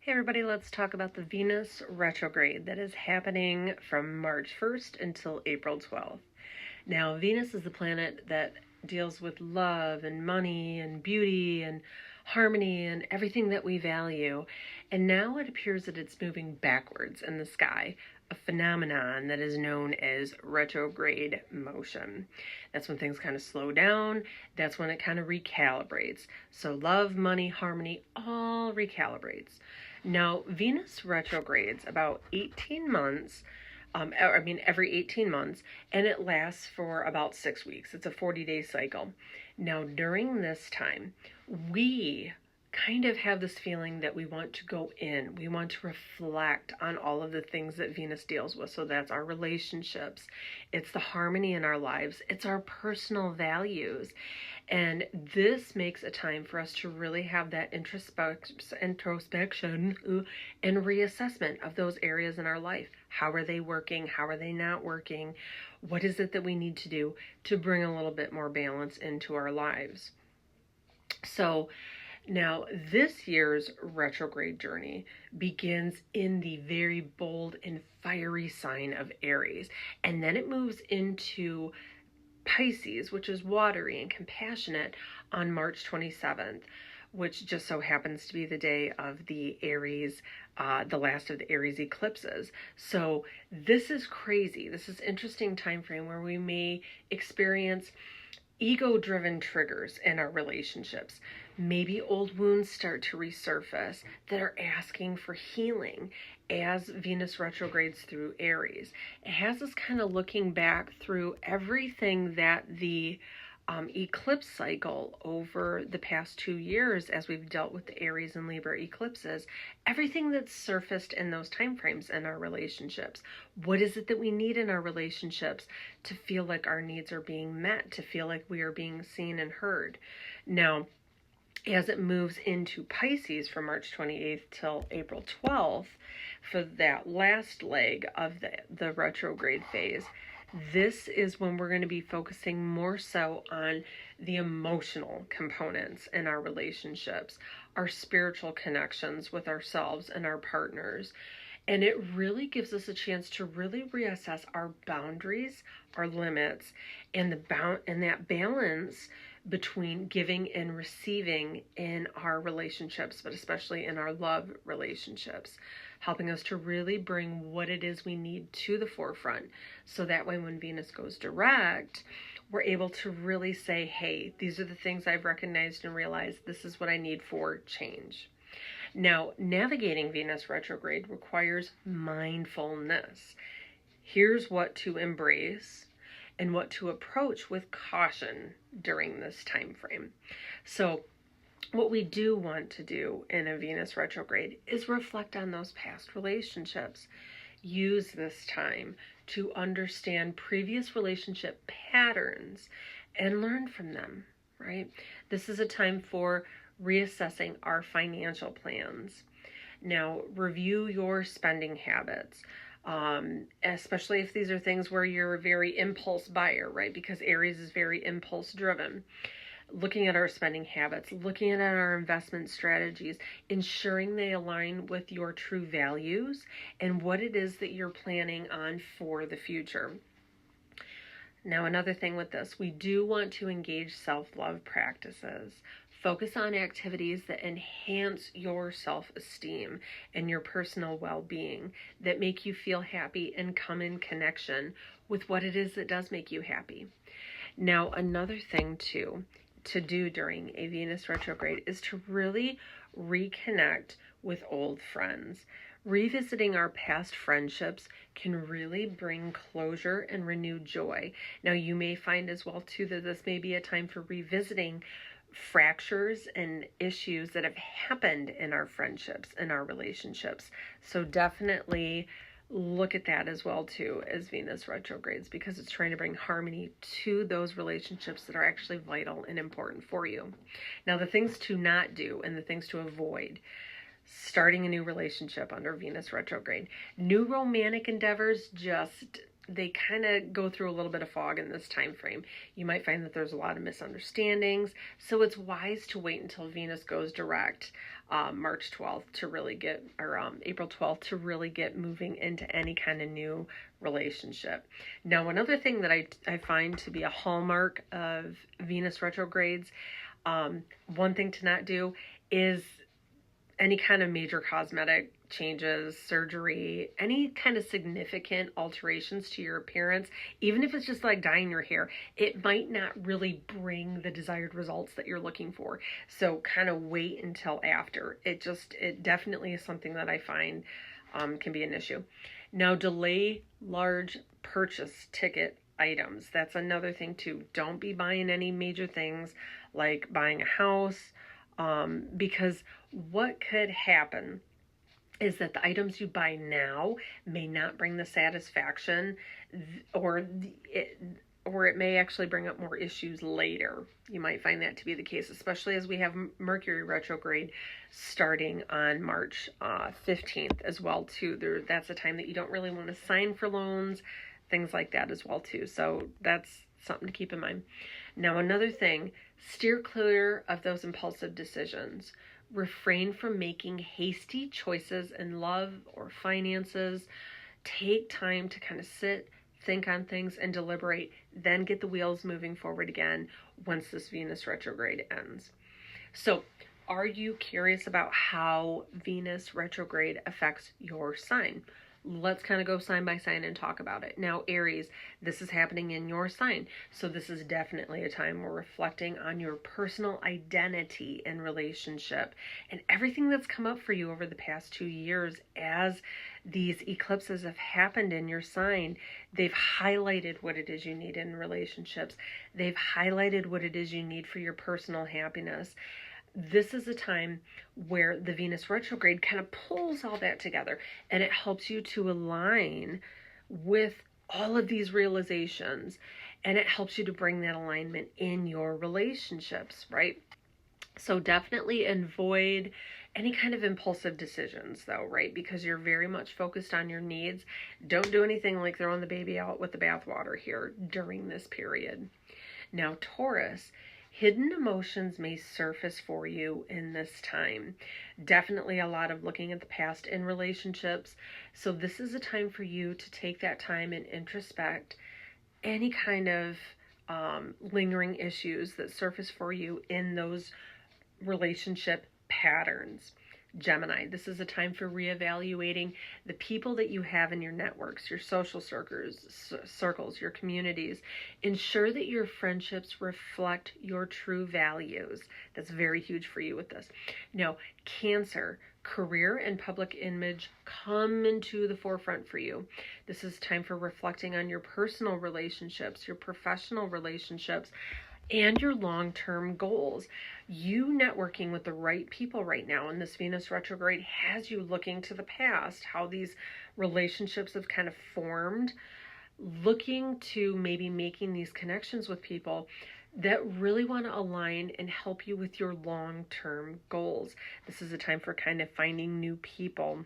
Hey everybody, let's talk about the Venus retrograde that is happening from March 1st until April 12th. Now, Venus is the planet that deals with love and money and beauty and harmony and everything that we value. And now it appears that it's moving backwards in the sky, a phenomenon that is known as retrograde motion. That's when things kind of slow down. That's when it kind of recalibrates. So love, money, harmony, all recalibrates. Now, Venus retrogrades about 18 months, every 18 months, and it lasts for about 6 weeks. It's a 40-day cycle. Now, during this time, we kind of have this feeling that we want to go in. We want to reflect on all of the things that Venus deals with. So that's our relationships. It's the harmony in our lives. It's our personal values. And this makes a time for us to really have that introspection and reassessment of those areas in our life. How are they working? How are they not working? What is it that we need to do to bring a little bit more balance into our lives? So now, this year's retrograde journey begins in the very bold and fiery sign of Aries, and then it moves into Pisces, which is watery and compassionate, on March 27th, which just so happens to be the day of the Aries, the last of the Aries eclipses. So this is crazy. This is interesting time frame where we may experience ego-driven triggers in our relationships. Maybe old wounds start to resurface that are asking for healing as Venus retrogrades through Aries. It has us kind of looking back through everything that the eclipse cycle over the past 2 years, as we've dealt with the Aries and Libra eclipses, everything that's surfaced in those time frames in our relationships. What is it that we need in our relationships to feel like our needs are being met, to feel like we are being seen and heard? Now, as it moves into Pisces from March 28th till April 12th, for that last leg of the retrograde phase, this is when we're going to be focusing more so on the emotional components in our relationships, our spiritual connections with ourselves and our partners. And it really gives us a chance to really reassess our boundaries, our limits, and that balance between giving and receiving in our relationships, but especially in our love relationships, helping us to really bring what it is we need to the forefront. So that way when Venus goes direct, we're able to really say, hey, these are the things I've recognized and realized this is what I need for change. Now, navigating Venus retrograde requires mindfulness. Here's what to embrace and what to approach with caution during this time frame. So what we do want to do in a Venus retrograde is reflect on those past relationships. Use this time to understand previous relationship patterns and learn from them, right? This is a time for reassessing our financial plans. Now, review your spending habits. Especially if these are things where you're a very impulse buyer, right? Because Aries is very impulse driven. Looking at our spending habits, looking at our investment strategies, ensuring they align with your true values and what it is that you're planning on for the future. Now, another thing with this, we do want to engage self-love practices. Focus on activities that enhance your self-esteem and your personal well-being, that make you feel happy and come in connection with what it is that does make you happy. Now, another thing too to do during a Venus retrograde is to really reconnect with old friends. Revisiting our past friendships can really bring closure and renewed joy. Now, you may find as well too that this may be a time for revisiting fractures and issues that have happened in our friendships and our relationships. So definitely look at that as well too as Venus retrogrades, because it's trying to bring harmony to those relationships that are actually vital and important for you. Now, the things to not do and the things to avoid: starting a new relationship under Venus retrograde. New romantic endeavors they kind of go through a little bit of fog in this time frame. You might find that there's a lot of misunderstandings, so it's wise to wait until Venus goes direct March 12th to really get, or April 12th to really get moving into any kind of new relationship. Now, another thing that I find to be a hallmark of Venus retrogrades, one thing to not do is any kind of major cosmetic changes, surgery, any kind of significant alterations to your appearance, even if it's just like dyeing your hair, it might not really bring the desired results that you're looking for. So kind of wait until after. It definitely is something that I find can be an issue. Now, delay large purchase ticket items. That's another thing too. Don't be buying any major things like buying a house, because what could happen is that the items you buy now may not bring the satisfaction, or it may actually bring up more issues later. You might find that to be the case, especially as we have Mercury retrograde starting on March 15th as well too. That's a time that you don't really want to sign for loans, things like that as well too. So that's something to keep in mind. Now, another thing, steer clear of those impulsive decisions. Refrain from making hasty choices in love or finances. Take time to kind of sit, think on things, and deliberate, then get the wheels moving forward again once this Venus retrograde ends. So, are you curious about how Venus retrograde affects your sign? Let's kind of go sign by sign and talk about it. Now, Aries, this is happening in your sign. So this is definitely a time we're reflecting on your personal identity and relationship and everything that's come up for you over the past 2 years as these eclipses have happened in your sign. They've highlighted what it is you need in relationships. They've highlighted what it is you need for your personal happiness. This is a time where the Venus retrograde kind of pulls all that together, and it helps you to align with all of these realizations, and it helps you to bring that alignment in your relationships, right? So definitely avoid any kind of impulsive decisions though, right? Because you're very much focused on your needs. Don't do anything like throwing the baby out with the bathwater here during this period. Now, Taurus, hidden emotions may surface for you in this time. Definitely a lot of looking at the past in relationships. So this is a time for you to take that time and introspect any kind of lingering issues that surface for you in those relationship patterns. Gemini, this is a time for reevaluating the people that you have in your networks, your social circles, your communities. Ensure that your friendships reflect your true values. That's very huge for you with this. Now, Cancer, career and public image come into the forefront for you. This is time for reflecting on your personal relationships, your professional relationships, and your long-term goals. You networking with the right people right now in this Venus retrograde has you looking to the past, how these relationships have kind of formed, looking to maybe making these connections with people that really want to align and help you with your long-term goals. This is a time for kind of finding new people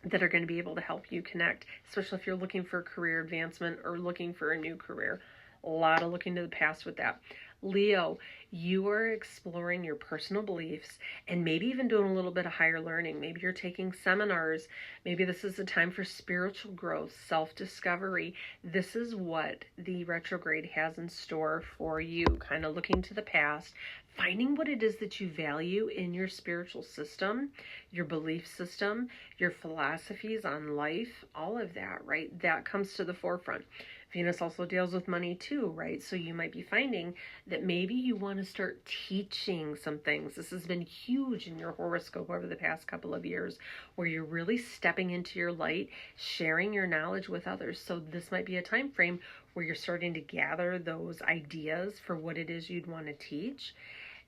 that are going to be able to help you connect, especially if you're looking for career advancement or looking for a new career. A lot of looking to the past with that. Leo, you are exploring your personal beliefs and maybe even doing a little bit of higher learning. Maybe you're taking seminars. Maybe this is a time for spiritual growth, self-discovery. This is what the retrograde has in store for you, kind of looking to the past, finding what it is that you value in your spiritual system, your belief system, your philosophies on life, all of that, right? That comes to the forefront. Venus also deals with money too, right? So you might be finding that maybe you want to start teaching some things. This has been huge in your horoscope over the past couple of years, where you're really stepping into your light, sharing your knowledge with others. So this might be a time frame where you're starting to gather those ideas for what it is you'd want to teach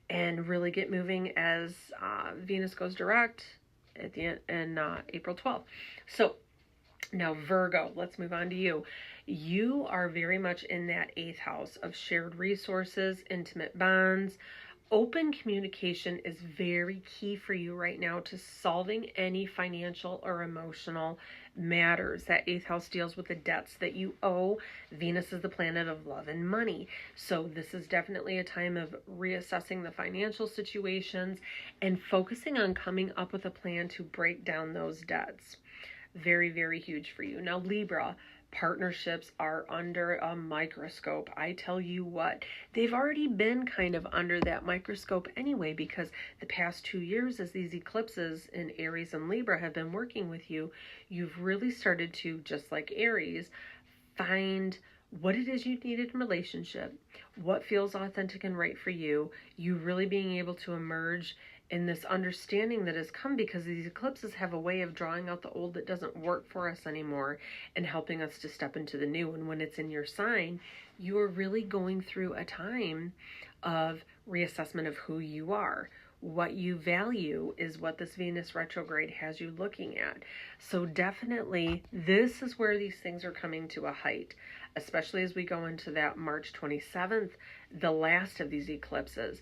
and really get moving as Venus goes direct at the end in April 12th. So now Virgo, let's move on to you. You are very much in that 8th house of shared resources, intimate bonds, Open communication is very key for you right now to solving any financial or emotional matters. That eighth house deals with the debts that you owe. Venus is the planet of love and money. So this is definitely a time of reassessing the financial situations and focusing on coming up with a plan to break down those debts. Very, very huge for you. Now, Libra, partnerships are under a microscope. I tell you what, they've already been kind of under that microscope anyway, because the past 2 years, as these eclipses in Aries and Libra have been working with you, you've really started to, just like Aries, find what it is you need in a relationship, what feels authentic and right for you, you really being able to emerge in this understanding that has come because these eclipses have a way of drawing out the old that doesn't work for us anymore and helping us to step into the new. And when it's in your sign, you are really going through a time of reassessment of who you are. What you value is what this Venus retrograde has you looking at. So definitely this is where these things are coming to a height, especially as we go into that March 27th, the last of these eclipses.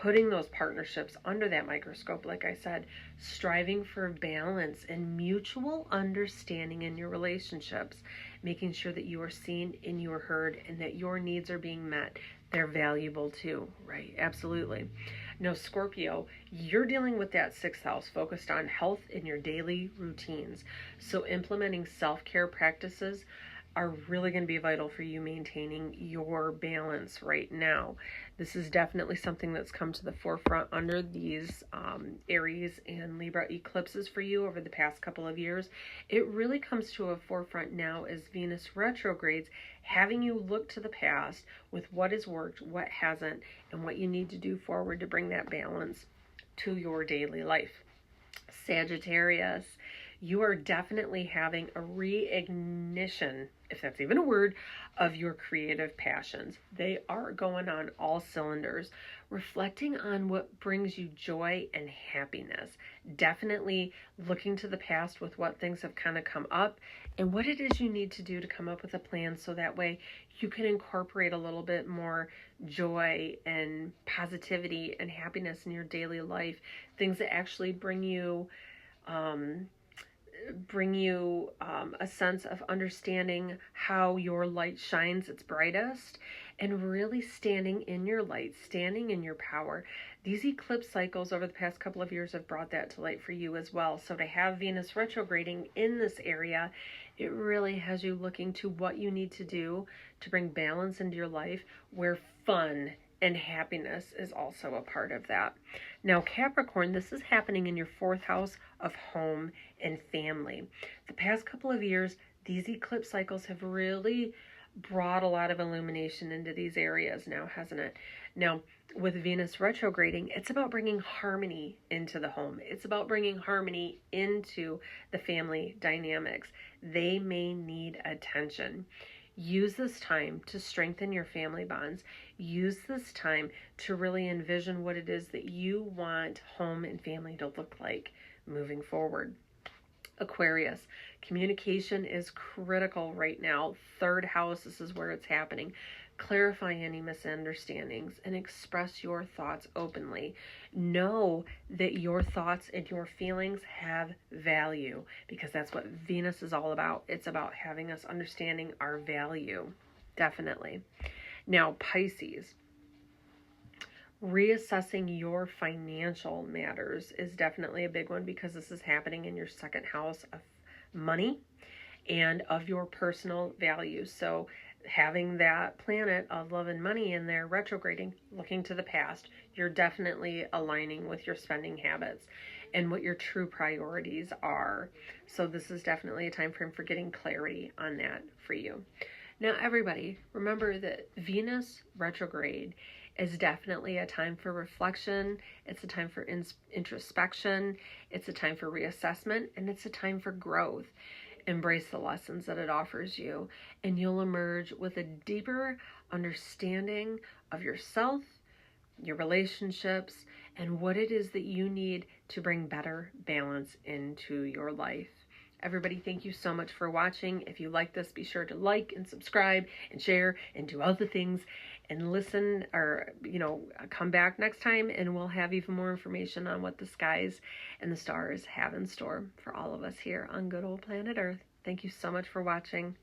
Putting those partnerships under that microscope, like I said, striving for balance and mutual understanding in your relationships, making sure that you are seen and you are heard and that your needs are being met. They're valuable too, right? Absolutely. Now, Scorpio, you're dealing with that sixth house focused on health in your daily routines. So implementing self-care practices are really going to be vital for you maintaining your balance right now. This is definitely something that's come to the forefront under these Aries and Libra eclipses for you over the past couple of years. It really comes to a forefront now as Venus retrogrades, having you look to the past with what has worked, what hasn't, and what you need to do forward to bring that balance to your daily life. Sagittarius, you are definitely having a reignition, if that's even a word, of your creative passions. They are going on all cylinders, reflecting on what brings you joy and happiness. Definitely looking to the past with what things have kind of come up and what it is you need to do to come up with a plan so that way you can incorporate a little bit more joy and positivity and happiness in your daily life. Things that actually bring you a sense of understanding how your light shines its brightest and really standing in your light, standing in your power. These eclipse cycles over the past couple of years have brought that to light for you as well. So to have Venus retrograding in this area, it really has you looking to what you need to do to bring balance into your life, where fun and happiness is also a part of that. Now, Capricorn, this is happening in your fourth house of home and family. The past couple of years, these eclipse cycles have really brought a lot of illumination into these areas now, hasn't it? Now, with Venus retrograding, it's about bringing harmony into the home. It's about bringing harmony into the family dynamics. They may need attention. Use this time to strengthen your family bonds. Use this time to really envision what it is that you want home and family to look like moving forward. Aquarius, communication is critical right now. Third house, this is where it's happening. Clarify any misunderstandings and express your thoughts openly. Know that your thoughts and your feelings have value, because that's what Venus is all about. It's about having us understanding our value. Definitely. Now, Pisces, reassessing your financial matters is definitely a big one, because this is happening in your second house of money and of your personal values. So having that planet of love and money in there retrograding, looking to the past, you're definitely aligning with your spending habits and what your true priorities are. So this is definitely a time frame for getting clarity on that for you. Now, everybody, remember that Venus retrograde is definitely a time for reflection. It's a time for introspection. It's a time for reassessment, and it's a time for growth. Embrace the lessons that it offers you, and you'll emerge with a deeper understanding of yourself, your relationships, and what it is that you need to bring better balance into your life. Everybody, thank you so much for watching. If you like this, be sure to like and subscribe and share and do all the things and listen, or, come back next time and we'll have even more information on what the skies and the stars have in store for all of us here on good old planet Earth. Thank you so much for watching.